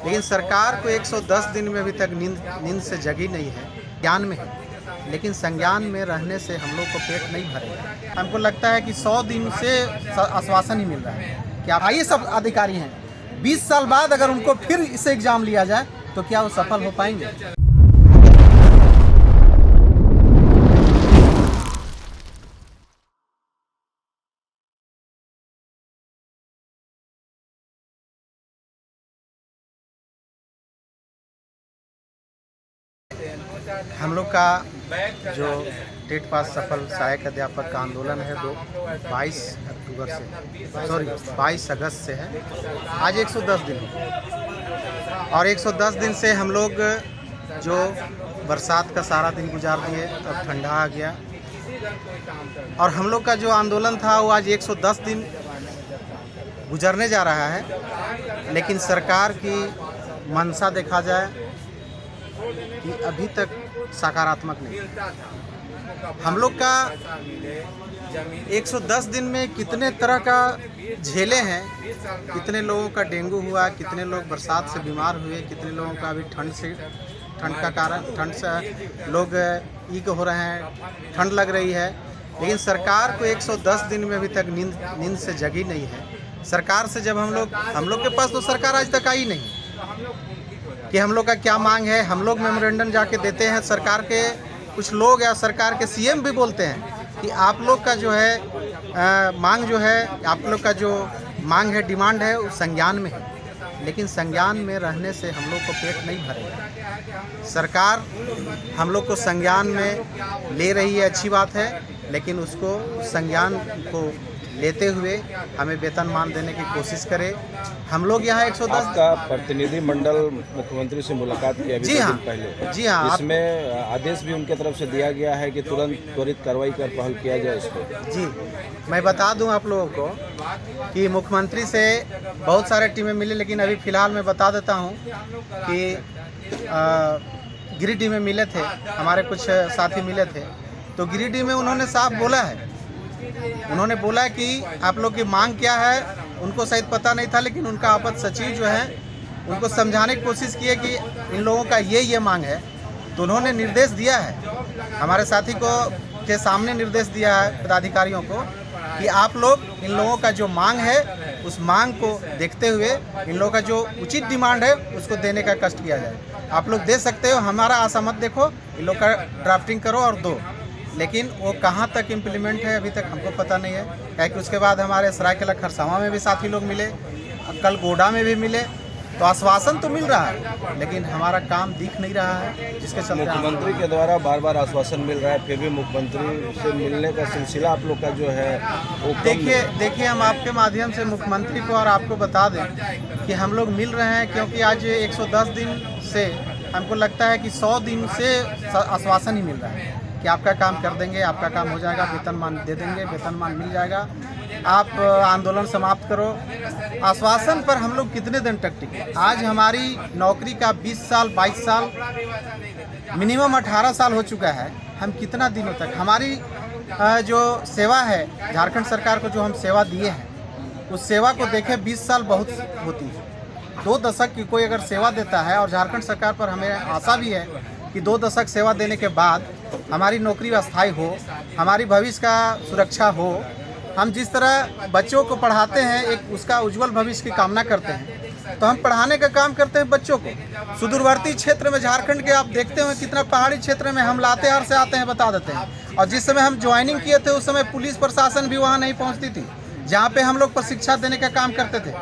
लेकिन सरकार को 110 दिन में अभी तक नींद से जगी नहीं है, ज्ञान में है, लेकिन संज्ञान में रहने से हम लोग को पेट नहीं भरेगा। हमको लगता है कि 100 दिन से आश्वासन ही मिल रहा है कि आप आइए, सब अधिकारी हैं, 20 साल बाद अगर उनको फिर इसे एग्जाम लिया जाए तो क्या वो सफल हो पाएंगे? हम लोग का जो टेट पास सफल सहायक अध्यापक का आंदोलन है 22 अगस्त से है। आज 110 दिन है और 110 दिन से हम लोग जो बरसात का सारा दिन गुजार दिए, अब ठंडा आ गया और हम लोग का जो आंदोलन था वो आज 110 दिन गुजरने जा रहा है। लेकिन सरकार की मंशा देखा जाए कि अभी तक सकारात्मक नहीं। हम लोग का 110 दिन में कितने तरह का झेले हैं, कितने लोगों का डेंगू हुआ, कितने लोग बरसात से बीमार हुए, कितने लोगों का अभी ठंड से लोग ईक हो रहे हैं, ठंड लग रही है। लेकिन सरकार को 110 दिन में अभी तक नींद से जगी नहीं है। सरकार से जब हम लोग के पास तो सरकार आज तक आई नहीं कि हम लोग का क्या मांग है। हम लोग मेमोरेंडम जाके देते हैं, सरकार के कुछ लोग या सरकार के सीएम भी बोलते हैं कि आप लोग का जो है मांग जो है, आप लोग का जो मांग है, डिमांड है, वो संज्ञान में है। लेकिन संज्ञान में रहने से हम लोग को पेट नहीं भरेगा। सरकार हम लोग को संज्ञान में ले रही है, अच्छी बात है, लेकिन उसको संज्ञान को लेते हुए हमें वेतनमान देने की कोशिश करे। हम लोग यहाँ 110 आपका प्रतिनिधि मंडल मुख्यमंत्री से मुलाकात किया अभी दिन पहले। जी हाँ, इसमें आदेश भी उनके तरफ से दिया गया है कि तुरंत त्वरित कार्रवाई कर पहल किया जाए इस पर। जी, मैं बता दूं आप लोगों को कि मुख्यमंत्री से बहुत सारे टीमें मिली, लेकिन अभी फ़िलहाल मैं बता देता हूं कि गिरिडीह में मिले थे, हमारे कुछ साथी मिले थे। तो गिरिडीह में उन्होंने साफ बोला है, उन्होंने बोला कि आप लोग की मांग क्या है, उनको शायद पता नहीं था, लेकिन उनका आपद सचिव जो है उनको समझाने की कोशिश की है कि इन लोगों का ये मांग है। तो उन्होंने निर्देश दिया है, हमारे साथी को के सामने निर्देश दिया है पदाधिकारियों को कि आप लोग इन लोगों का जो मांग है उस मांग को देखते हुए इन लोगों का जो उचित डिमांड है उसको देने का कष्ट किया जाए। आप लोग दे सकते हो, हमारा आशा मत देखो, इन लोग का ड्राफ्टिंग करो और दो। लेकिन वो कहाँ तक इम्प्लीमेंट है अभी तक हमको पता नहीं है, क्योंकि उसके बाद हमारे सरायकेला खरसावां में भी साथी लोग मिले, कल गोडा में भी मिले। तो आश्वासन तो मिल रहा है, लेकिन हमारा काम दिख नहीं रहा है, जिसके चलते मुख्यमंत्री के द्वारा बार बार आश्वासन मिल रहा है, फिर भी मुख्यमंत्री से मिलने का सिलसिला आप लोग का जो है वो देखिए हम आपके माध्यम से मुख्यमंत्री को और आपको बता दें कि हम लोग मिल रहे हैं, क्योंकि आज 110 दिन से हमको लगता है कि 100 दिन से आश्वासन ही मिल रहा है कि आपका काम कर देंगे, आपका काम हो जाएगा, वेतनमान दे देंगे, वेतनमान मिल जाएगा, आप आंदोलन समाप्त करो। आश्वासन पर हम लोग कितने दिन तक टिके? आज हमारी नौकरी का 20 साल 22 साल मिनिमम 18 साल हो चुका है। हम कितना दिनों तक हमारी जो सेवा है, झारखंड सरकार को जो हम सेवा दिए हैं, उस सेवा को देखे 20 साल बहुत होती है। 2 दशक की कोई अगर सेवा देता है, और झारखंड सरकार पर हमें आशा भी है कि 2 दशक सेवा देने के बाद हमारी नौकरी अस्थायी हो, हमारी भविष्य का सुरक्षा हो। हम जिस तरह बच्चों को पढ़ाते हैं, एक उसका उज्जवल भविष्य की कामना करते हैं, तो हम पढ़ाने का काम करते हैं बच्चों को। सुदूरवर्ती क्षेत्र में झारखंड के आप देखते हो कितना पहाड़ी क्षेत्र में हम लातेहार से आते हैं, बता देते हैं। और जिस समय हम ज्वाइनिंग किए थे उस समय पुलिस प्रशासन भी वहाँ नहीं पहुँचती थी, जहाँ पे हम लोग प्रशिक्षा देने का काम करते थे।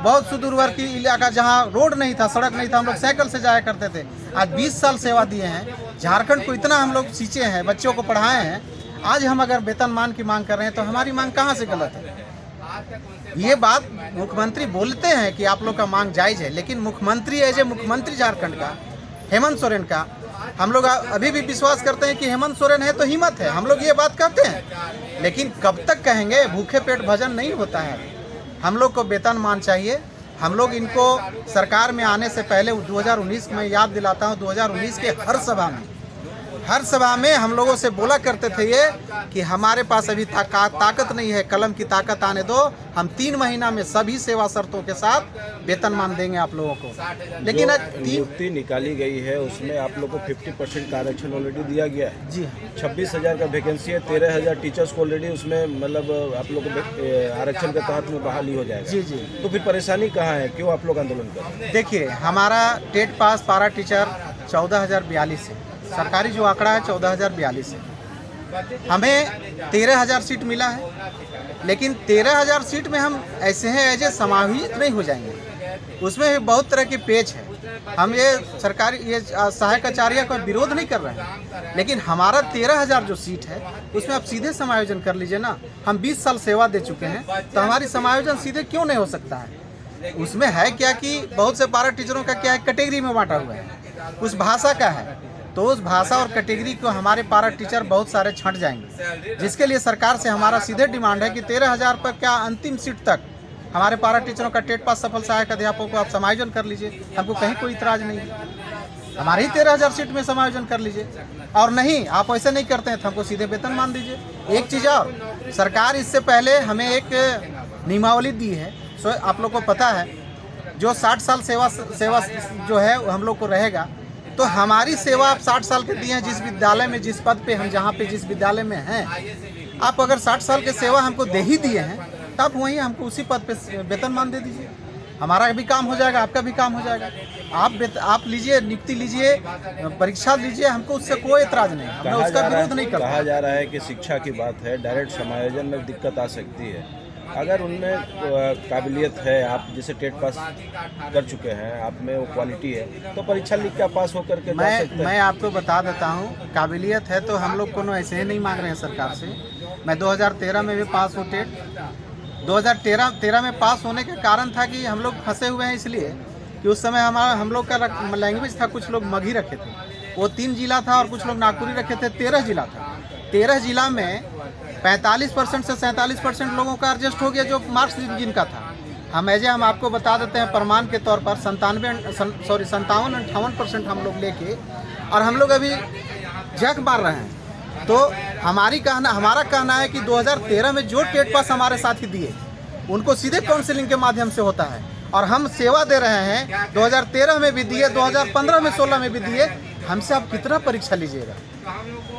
बहुत सुदूरवर्ती इलाका जहाँ रोड नहीं था, सड़क नहीं था, हम लोग साइकिल से जाया करते थे। आज 20 साल सेवा दिए हैं, झारखंड को इतना हम लोग सींचे हैं, बच्चों को पढ़ाए हैं। आज हम अगर वेतनमान की मांग कर रहे हैं तो हमारी मांग कहाँ से गलत है? ये बात मुख्यमंत्री बोलते हैं कि आप लोग का मांग जायज़ है, लेकिन मुख्यमंत्री एज ए मुख्यमंत्री झारखंड का, हेमंत सोरेन का, हम लोग अभी भी विश्वास करते हैं कि हेमंत सोरेन है तो हिम्मत है, हम लोग ये बात कहते हैं। लेकिन कब तक कहेंगे? भूखे पेट भजन नहीं होता है। हम लोग को वेतनमान चाहिए। हम लोग इनको सरकार में आने से पहले 2019 में याद दिलाता हूँ, 2019 के हर सभा में हर सभा में हम लोगों से बोला करते थे ये कि हमारे पास अभी ताकत नहीं है, कलम की ताकत आने दो, हम 3 महीना में सभी सेवा शर्तों के साथ वेतनमान देंगे आप लोगों को। लेकिन आज नियुक्ति निकाली गई है उसमें आप लोग को 50% का आरक्षण ऑलरेडी दिया गया है। जी 26,000 का वैकेंसी है, 13,000 टीचर्स को ऑलरेडी उसमें मतलब आप लोग को आरक्षण के तहत में बहाली हो जाएगा। जी जी। तो फिर परेशानी कहाँ है, क्यों आप लोग आंदोलन कर रहे हैं? देखिए, हमारा टेट पास पारा टीचर 14,042 है, सरकारी जो आंकड़ा है 14,042 है। हमें 13,000 सीट मिला है, लेकिन 13,000 सीट में हम ऐसे हैं एज ए समाहित नहीं हो जाएंगे, उसमें भी बहुत तरह के पेच है। हम ये सरकारी ये सहायक आचार्य का विरोध नहीं कर रहे हैं, लेकिन हमारा 13,000 जो सीट है उसमें आप सीधे समायोजन कर लीजिए ना। हम 20 साल सेवा दे चुके हैं, तो हमारी समायोजन सीधे क्यों नहीं हो सकता है? उसमें है क्या कि बहुत से पारा टीचरों का क्या है, कैटेगरी में बांटा हुआ है, उस भाषा का है, तो उस भाषा और कैटेगरी को हमारे पारा टीचर बहुत सारे छंट जाएंगे, जिसके लिए सरकार से हमारा सीधे डिमांड है कि 13,000 पर क्या अंतिम सीट तक हमारे पारा टीचरों का टेट पास सफल सहायक अध्यापकों को आप समायोजन कर लीजिए। हमको कहीं कोई इतराज़ नहीं है, हमारी 13,000 सीट में समायोजन कर लीजिए। और नहीं, आप ऐसे नहीं करते हैं तो हमको सीधे वेतन मान दीजिए। एक चीज़ और, सरकार इससे पहले हमें एक नियमावली दी है, सो आप लोग को पता है, जो 60 साल सेवा जो है हम लोग को रहेगा, तो हमारी सेवा आप 60 साल के दिए हैं, जिस विद्यालय में जिस पद पे हम जहाँ पे जिस विद्यालय में हैं, आप अगर 60 साल के सेवा हमको दे ही दिए हैं, तो आप वहीं हमको उसी पद पे वेतन मान दे दीजिए। हमारा भी काम हो जाएगा, आपका भी काम हो जाएगा। आप लीजिए, नियुक्ति लीजिए, परीक्षा लीजिए, हमको उससे कोई एतराज़ नहीं, हम उसका विरोध नहीं करते। कहा जा रहा है कि शिक्षा की बात है, डायरेक्ट समायोजन में दिक्कत आ सकती है। अगर उनमें काबिलियत है, आप जैसे टेट पास कर चुके हैं, आप में वो क्वालिटी है, तो परीक्षा लिख के पास होकर के जा सकते हैं। मैं आपको बता देता हूँ, काबिलियत है तो हम लोग को ऐसे ही नहीं मांग रहे हैं सरकार से। मैं 2013 में भी पास हूँ टेट। 2013 में पास होने का कारण था कि हम लोग फंसे हुए हैं, इसलिए कि उस समय हम लोग का लैंग्वेज था, कुछ लोग मगही रखे थे, वो 3 जिला था, और कुछ लोग नागपुरी रखे थे, 13 जिला था। 13 जिला में 45% से 47% लोगों का एडजस्ट हो गया, जो मार्क्स जिनका था। हम आपको बता देते हैं प्रमाण के तौर पर 57-58% हम लोग लेके, और हम लोग अभी जग मार रहे हैं। तो हमारा कहना है कि 2013 में जो टेट पास हमारे साथी दिए, उनको सीधे काउंसलिंग के माध्यम से होता है, और हम सेवा दे रहे हैं। 2013 में भी दिए, 2015 में 16 में भी दिए। हमसे आप कितना परीक्षा लीजिएगा?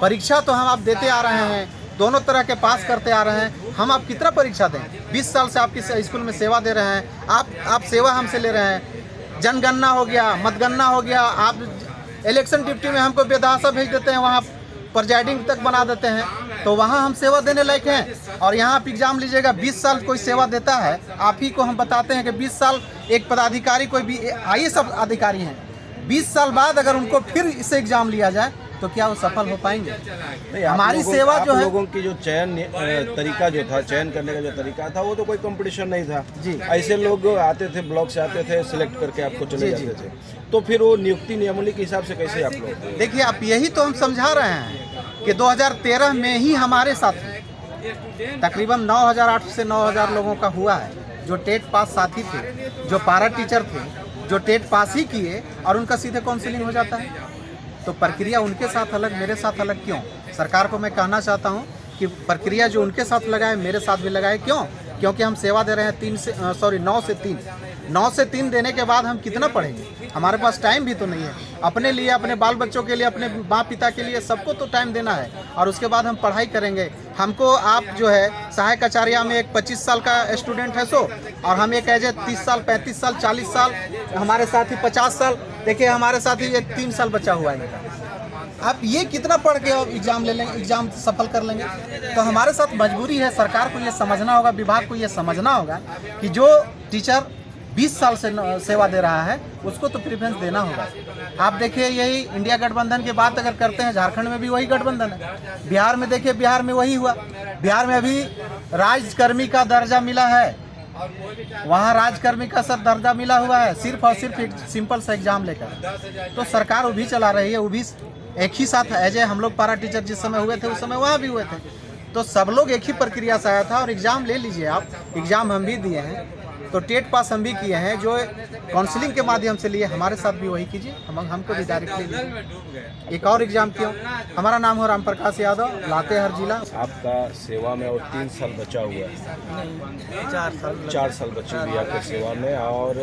परीक्षा तो हम आप देते आ रहे हैं, दोनों तरह के पास करते आ रहे हैं, हम आप कितना परीक्षा दें? 20 साल से आपकी स्कूल में सेवा दे रहे हैं, आप सेवा हमसे ले रहे हैं। जनगणना हो गया, मतगणना हो गया, आप इलेक्शन ड्यूटी में हमको बेदहासा भेज देते हैं, वहाँ प्रिजाइडिंग तक बना देते हैं, तो वहाँ हम सेवा देने लायक हैं। और यहाँ आप एग्जाम लीजिएगा, 20 साल कोई सेवा देता है, आप ही को हम बताते हैं कि 20 साल एक पदाधिकारी, कोई भी IAS अधिकारी हैं, 20 साल बाद अगर उनको फिर इससे एग्जाम लिया जाए तो क्या वो सफल हो पाएंगे? हमारी सेवा जो है, लोगों की जो चयन तरीका जो था, चयन करने का जो तरीका था, वो तो कोई कंपटीशन नहीं था जी। ऐसे लोग आते थे, ब्लॉक से आते थे, सिलेक्ट करके आपको चले जाते थे, तो फिर वो नियुक्ति नियमावली के हिसाब से कैसे आप लोग? देखिए, आप यही तो हम समझा रहे हैं कि 2013 में ही हमारे साथ तकरीबन 9,800 से 9,000 लोगों का हुआ है, जो टेट पास साथी थे, जो पारा टीचर थे, जो टेट पास ही किए, और उनका सीधे काउंसलिंग हो जाता है। तो प्रक्रिया उनके साथ अलग, मेरे साथ अलग क्यों? सरकार को मैं कहना चाहता हूं कि प्रक्रिया जो उनके साथ लगाए, मेरे साथ भी लगाए। क्यों? क्योंकि हम सेवा दे रहे हैं 9 से 3 देने के बाद हम कितना पढ़ेंगे? हमारे पास टाइम भी तो नहीं है, अपने लिए, अपने बाल बच्चों के लिए, अपने माँ पिता के लिए, सबको तो टाइम देना है, और उसके बाद हम पढ़ाई करेंगे। हमको आप जो है सहायक आचार्य में एक 25 साल का स्टूडेंट है, और हम एक एज 30 साल, 35 साल, 40 साल, हमारे साथ ही 50 साल, देखिए हमारे साथ ही 3 साल बचा हुआ है। आप ये कितना पढ़ के एग्जाम ले लेंगे, एग्जाम सफल कर लेंगे? तो हमारे साथ मजबूरी है, सरकार को ये समझना होगा, विभाग को ये समझना होगा कि जो टीचर 20 साल से सेवा दे रहा है, उसको तो प्रेफरेंस देना होगा। आप देखिए, यही इंडिया गठबंधन की बात अगर करते हैं, झारखंड में भी वही गठबंधन है। बिहार में देखिए, बिहार में वही हुआ। बिहार में अभी राजकर्मी का दर्जा मिला है, वहाँ राजकर्मी का सर दर्जा मिला हुआ है, सिर्फ और सिर्फ एक सिंपल सा एग्जाम लेकर। तो सरकार वो भी चला रही है, वो भी एक ही साथ एज हम लोग पारा टीचर जिस समय हुए थे, उस समय वहाँ भी हुए थे। तो सब लोग एक ही प्रक्रिया से आया था, और एग्ज़ाम ले लीजिए आप, एग्ज़ाम हम भी दिए हैं। तो टेट पास हम भी किए हैं, जो काउंसलिंग के माध्यम से लिए, हमारे साथ भी वही कीजिए, हमको भी डायरेक्टली लीजिए। एक और एग्ज़ाम क्यों, हमारा नाम हो राम प्रकाश यादव, लातेहार जिला। आपका सेवा में और 3 साल बचा हुआ है, 4 साल बची हुई है आपकी सेवा में, और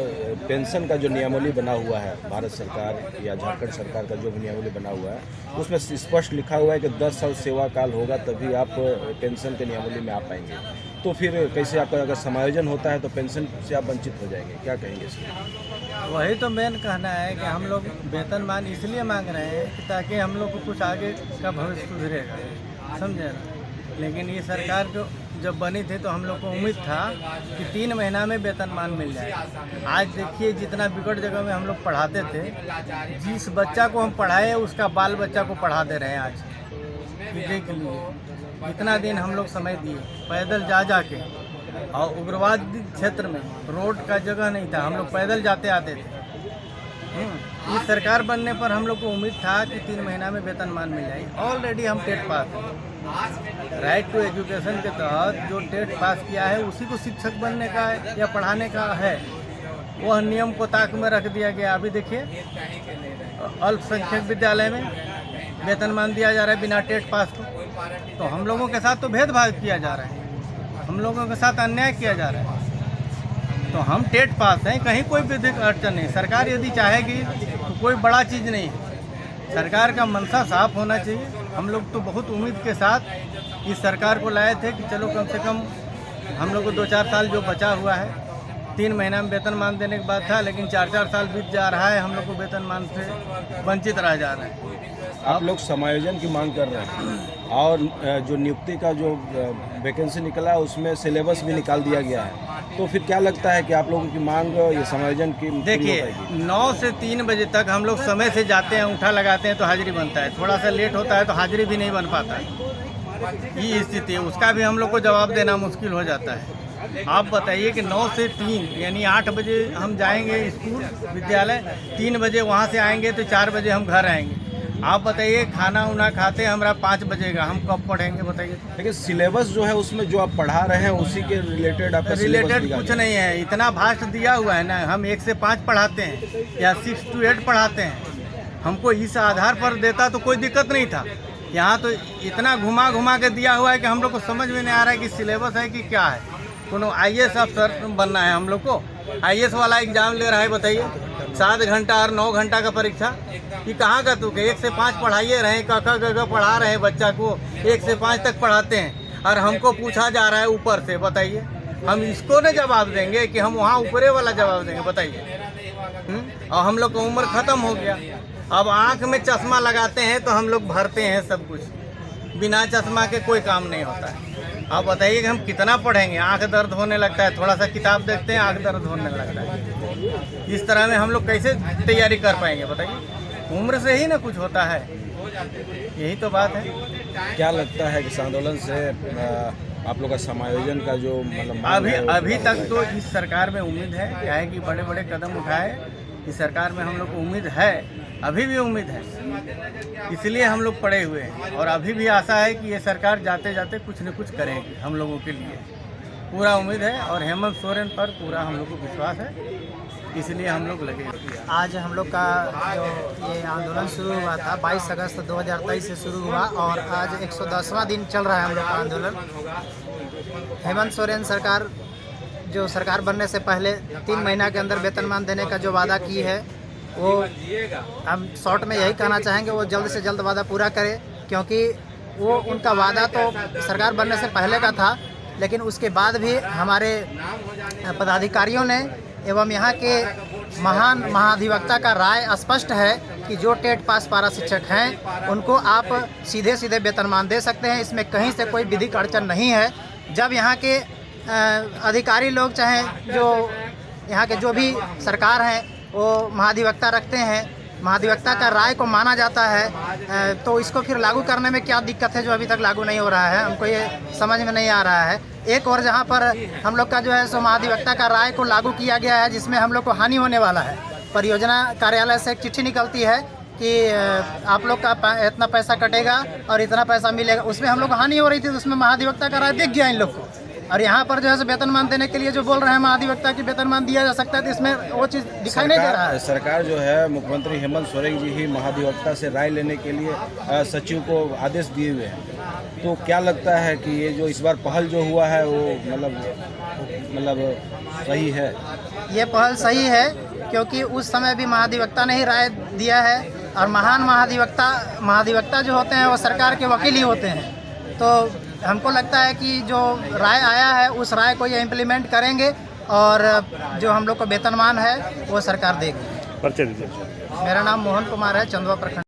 पेंशन का जो नियमावली बना हुआ है भारत सरकार या झारखंड सरकार का जो नियमावली बना हुआ है, उसमें स्पष्ट लिखा हुआ है कि 10 साल सेवा काल होगा तभी आप पेंशन के नियमावली में आ पाएंगे। तो फिर कैसे आपका अगर समायोजन होता है तो पेंशन से आप वंचित हो जाएंगे, क्या कहेंगे इसमें? वही तो मेन कहना है कि हम लोग वेतनमान इसलिए मांग रहे हैं कि ताकि हम लोग को कुछ आगे का भविष्य सुधरेगा, समझे ना। लेकिन ये सरकार जो जब बनी थी तो हम लोग को उम्मीद था कि 3 महीना में वेतनमान मिल जाएगा। आज देखिए जितना बिकट जगह में हम लोग पढ़ाते थे, जिस बच्चा को हम पढ़ाए उसका बाल बच्चा को पढ़ा दे रहे हैं आज। ये देख लीजिए, इतना दिन हम लोग समय दिए पैदल जा के, और उग्रवाद क्षेत्र में रोड का जगह नहीं था, हम लोग पैदल जाते आते थे। इस सरकार बनने पर हम लोग को उम्मीद था कि 3 महीना में वेतनमान मिल जाएगी। ऑलरेडी हम टेट पास हैं। राइट टू एजुकेशन के तहत जो टेट पास किया है उसी को शिक्षक बनने का या पढ़ाने का है, वह नियम को ताक में रख दिया गया। अभी देखिए अल्पसंख्यक विद्यालय में वेतनमान दिया जा रहा है बिना टेट पास को। तो हम लोगों के साथ तो भेदभाव किया जा रहा है, हम लोगों के साथ अन्याय किया जा रहा है। तो हम टेट पास हैं, कहीं कोई विधिक अड़चन नहीं। सरकार यदि चाहेगी तो कोई बड़ा चीज़ नहीं है, सरकार का मनसा साफ होना चाहिए। हम लोग तो बहुत उम्मीद के साथ इस सरकार को लाए थे कि चलो कम से कम हम लोग को 2-4 साल जो बचा हुआ है, 3 महीना में वेतनमान देने के बाद था, लेकिन 4-4 साल बीत जा रहा है, हम लोग को वेतनमान से वंचित रह जा रहे हैं। आप लोग समायोजन की मांग कर रहे हैं, और जो नियुक्ति का जो वैकेंसी निकला उसमें सिलेबस भी निकाल दिया गया है, तो फिर क्या लगता है कि आप लोगों की मांग ये समायोजन की? देखिए 9 से 3 बजे तक हम लोग समय से जाते हैं, अंगूठा लगाते हैं तो हाजिरी बनता है, थोड़ा सा लेट होता है तो हाजिरी भी नहीं बन पाता है। ये स्थिति है, उसका भी हम लोग को जवाब देना मुश्किल हो जाता है। आप बताइए कि 9 से 3 यानी 8 बजे हम जाएंगे स्कूल विद्यालय, 3 बजे वहाँ से आएंगे तो 4 बजे हम घर आएंगे। आप बताइए खाना उना खाते हमारा 5 बजेगा, हम कब पढ़ेंगे बताइए? लेकिन सिलेबस जो है उसमें जो आप पढ़ा रहे हैं उसी के रिलेटेड आपका रिलेटेड कुछ नहीं है, इतना भास्ट दिया हुआ है ना। हम 1 से 5 पढ़ाते हैं या 6 to 8 पढ़ाते हैं। हमको इस आधार पर देता तो कोई दिक्कत नहीं था। यहाँ तो इतना घुमा के दिया हुआ है कि हम लोग को समझ में नहीं आ रहा है कि सिलेबस है कि क्या है। कोनो IAS अफसर बनना है हम लोग को, IAS वाला एग्जाम ले रहा है बताइए, 7 घंटा और 9 घंटा का परीक्षा। कि कहाँ का तू के 1 से 5 पढ़ाइए रहे, क ख ग घ पढ़ा रहे हैं बच्चा को, 1 से 5 तक पढ़ाते हैं, और हमको पूछा जा रहा है ऊपर से। बताइए हम इसको न जवाब देंगे कि हम वहाँ ऊपरे वाला जवाब देंगे? बताइए। और हम लोग का उम्र ख़त्म हो गया, अब आँख में चश्मा लगाते हैं तो हम लोग भरते हैं सब कुछ, बिना चश्मा के कोई काम नहीं होता है। आप बताइए कि हम कितना पढ़ेंगे, आंख दर्द होने लगता है, थोड़ा सा किताब देखते हैं आंख दर्द होने लगता है। इस तरह में हम लोग कैसे तैयारी कर पाएंगे बताइए? उम्र से ही ना कुछ होता है, यही तो बात है। क्या लगता है कि इस आंदोलन से आप लोग का समायोजन का जो मतलब अभी तक तो इस सरकार में उम्मीद है, क्या है कि बड़े बड़े कदम उठाए इस सरकार में, हम लोग को उम्मीद है, अभी भी उम्मीद है, इसलिए हम लोग पड़े हुए हैं। और अभी भी आशा है कि ये सरकार जाते जाते कुछ न कुछ करेगी हम लोगों के लिए, पूरा उम्मीद है। और हेमंत सोरेन पर पूरा हम लोग को विश्वास है, इसलिए हम लोग लगे। आज हम लोग का जो ये आंदोलन शुरू हुआ था 22 अगस्त 2023 से शुरू हुआ, और आज 110वां दिन चल रहा है हम लोग का आंदोलन। हेमंत सोरेन सरकार जो सरकार बनने से पहले 3 महीना के अंदर वेतनमान देने का जो वादा की है, वो हम शॉर्ट में यही कहना चाहेंगे वो जल्द से जल्द वादा पूरा करे, क्योंकि वो उनका वादा तो सरकार बनने से पहले का था, लेकिन उसके बाद भी हमारे पदाधिकारियों ने एवं यहाँ के महान महाधिवक्ता का राय स्पष्ट है कि जो टेट पास पारा शिक्षक हैं उनको आप सीधे सीधे वेतनमान दे सकते हैं, इसमें कहीं से कोई विधिक अड़चन नहीं है। जब यहाँ के अधिकारी लोग चाहे जो यहाँ के जो भी सरकार हैं वो महाधिवक्ता रखते हैं, महाधिवक्ता का राय को माना जाता है, तो इसको फिर लागू करने में क्या दिक्कत है जो अभी तक लागू नहीं हो रहा है, हमको ये समझ में नहीं आ रहा है। एक और जहाँ पर हम लोग का जो है सो महाधिवक्ता का राय को लागू किया गया है, जिसमें हम लोग को हानि होने वाला है। परियोजना कार्यालय से एक चिट्ठी निकलती है कि आप लोग का इतना पैसा कटेगा और इतना पैसा मिलेगा, उसमें हम लोग को हानि हो रही थी, तो उसमें महाधिवक्ता का राय दिख गया इन लोग को। और यहाँ पर जो है वेतनमान देने के लिए जो बोल रहे हैं महाधिवक्ता की वेतनमान दिया जा सकता है, तो इसमें वो चीज़ दिखाई नहीं दे रहा है। सरकार जो है मुख्यमंत्री हेमंत सोरेन जी ही महाधिवक्ता से राय लेने के लिए सचिव को आदेश दिए हुए हैं। तो क्या लगता है कि ये जो इस बार पहल जो हुआ है वो मतलब सही है? ये पहल सही है, क्योंकि उस समय भी महाधिवक्ता ने ही राय दिया है, और महान महाधिवक्ता जो होते हैं वो सरकार के वकील ही होते हैं। तो हमको लगता है कि जो राय आया है उस राय को ये इम्प्लीमेंट करेंगे, और जो हम लोग को वेतनमान है वो सरकार देगी। परिचय दीजिए। मेरा नाम मोहन कुमार है, चंदवा प्रखंड।